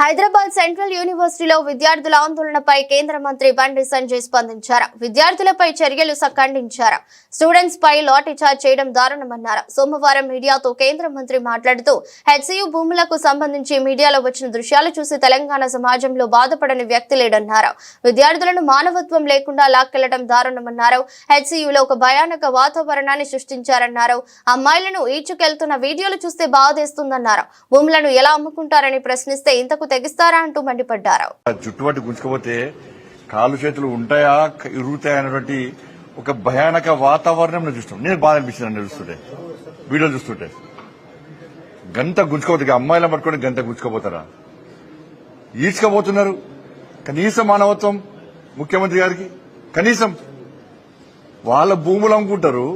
Hyderabad central యూనివర్సిటీలో విద్యార్థుల ఆందోళనపై కేంద్ర మంత్రి బండి సంజయ్ స్పందించారు. విద్యార్థులపై చర్యలు ఖండించారు. స్టూడెంట్స్ పై లాఠీ చార్జ్ చేయడం దారుణమన్నారు. సోమవారం మీడియాతో కేంద్ర మంత్రి మాట్లాడుతూ హెచ్సియు భూములకు సంబంధించి మీడియాలో వచ్చిన దృశ్యాలు చూసి తెలంగాణ సమాజంలో బాధపడని వ్యక్తి లేడన్నారు. విద్యార్థులను మానవత్వం లేకుండా లాక్కెళ్లడం దారుణమన్నారు. హెచ్సియులో ఒక భయానక వాతావరణాన్ని సృష్టించారన్నారు. అమ్మాయిలను ఈడ్చుకెళ్తున్న వీడియోలు చూస్తే బాధేస్తుందన్నారు. భూములను ఎలా అమ్ముకుంటారని ప్రశ్నిస్తే ఇంతకు తెగిస్తారా అంటూ మండిపడ్డారు. చుట్టుపట్టి గుంజుకపోతే కాలు చేతులు ఉంటాయా ఇరుగుతాయా అనేటువంటి ఒక భయానక వాతావరణం చూస్తాం. నేను బాధ అనిపించింది చూస్తుంటే, వీడియోలు చూస్తుంటే. గంట గుంజుకోపోతే అమ్మాయిలను పట్టుకొని గంట గుంజుకోపోతారా? ఈడ్చుకోబోతున్నారు. కనీసం మానవత్వం ముఖ్యమంత్రి గారికి కనీసం వాళ్ళ భూములు అమ్ముకుంటారు,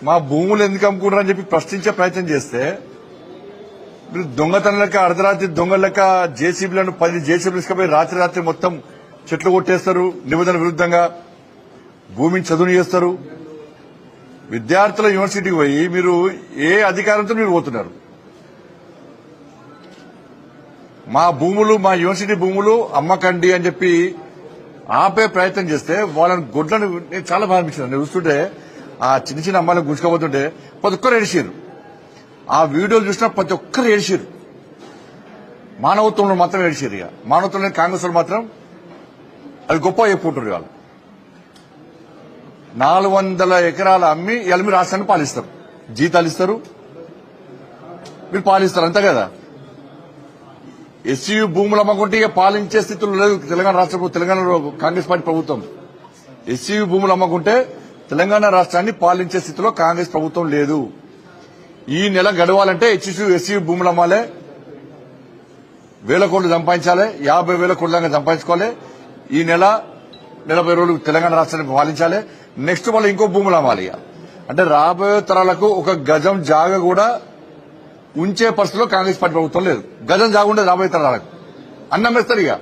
మా భూములు ఎందుకు అమ్ముకుంటారు అని చెప్పి ప్రశ్నించే ప్రయత్నం చేస్తే మీరు దొంగతనం లెక్క అర్ధరాత్రి దొంగల లెక్క జేసీబీలను 10 జేసీబీలు తీసుకుపోయి రాత్రి మొత్తం చెట్లు కొట్టేస్తారు. నిబంధనల విరుద్ధంగా భూమిని చదువుని చేస్తారు. విద్యార్థుల యూనివర్సిటీకి పోయి మీరు ఏ అధికారంతో మీరు పోతున్నారు? మా భూములు, మా యూనివర్సిటీ భూములు అమ్మకండి అని చెప్పి ఆపే ప్రయత్నం చేస్తే వాళ్ళని గొడ్లను నేను చాలా బాగా అనిపించింది. నేను చూస్తుంటే ఆ చిన్న అమ్మాయిలను గుంజుకోబోతుంటే ప్రతి ఒక్కరు ఏడిచారు. ఆ వీడియోలు చూసినా ప్రతి ఒక్కరు ఏడిచారు. మానవత్వంలో మాత్రం ఏడిచారు. ఇక మానవత్వంలో కాంగ్రెస్ వాళ్ళు మాత్రం అది గొప్ప చెప్పుకుంటారు. వాళ్ళు 400 ఎకరాలు అమ్మి ఇవాళ మీరు రాష్ట్రాన్ని పాలిస్తారు, జీతాలు ఇస్తారు, మీరు పాలిస్తారు, అంతే కదా. ఎస్సీయూ భూములు అమ్మకుంటే ఇక పాలించే స్థితిలో లేదు తెలంగాణ రాష్ట్ర తెలంగాణలో కాంగ్రెస్ పార్టీ ప్రభుత్వం. ఎస్సీయూ భూములు అమ్మకుంటే తెలంగాణ రాష్ట్రాన్ని పాలించే స్థితిలో కాంగ్రెస్ ప్రభుత్వం లేదు. ఈ నెల గడవాలంటే ఎస్సీయూ భూములు అమ్మాలి, 1000 కోట్లు సంపాదించాలి, 50,000 కోట్ల దాకా సంపాదించుకోవాలి. ఈ నెల 40 రోజులు తెలంగాణ రాష్ట్రాన్ని పాలించాలి. నెక్స్ట్ వాళ్ళు ఇంకో భూములు అమ్మాలి. అంటే రాబోయే తరాలకు ఒక గజం జాగ కూడా ఉంచే పరిస్థితిలో కాంగ్రెస్ పార్టీ ప్రభుత్వం లేదు. గజం జాగ ఉండేది రాబోయే తరాలకు. అన్నమేస్తారు. ఇక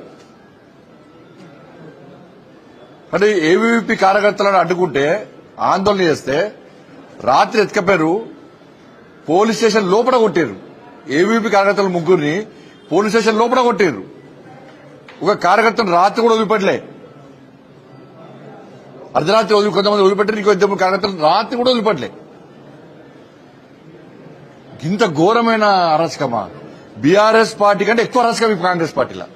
అంటే ఏవీవీపీ కార్యకర్తలను అడ్డుకుంటే ఆందోళన చేస్తే రాత్రి ఎత్తుకపోయారు, పోలీస్ స్టేషన్ లోపల కొట్టారు. ఏవీపీ కార్యకర్తలు 3 పోలీస్ స్టేషన్ లోపల కొట్టారు. ఒక కార్యకర్తను రాత్రి కూడా వదిలిపెట్టలే. అర్ధరాత్రి కొంతమంది వదిలిపెట్టారు, ఇంకో 2 కార్యకర్తలు రాత్రి కూడా వదిలిపెట్టలే. ఇంత ఘోరమైన అరాచకమా? బీఆర్ఎస్ పార్టీ కంటే ఎక్కువ అరాచకం కాంగ్రెస్ పార్టీలో.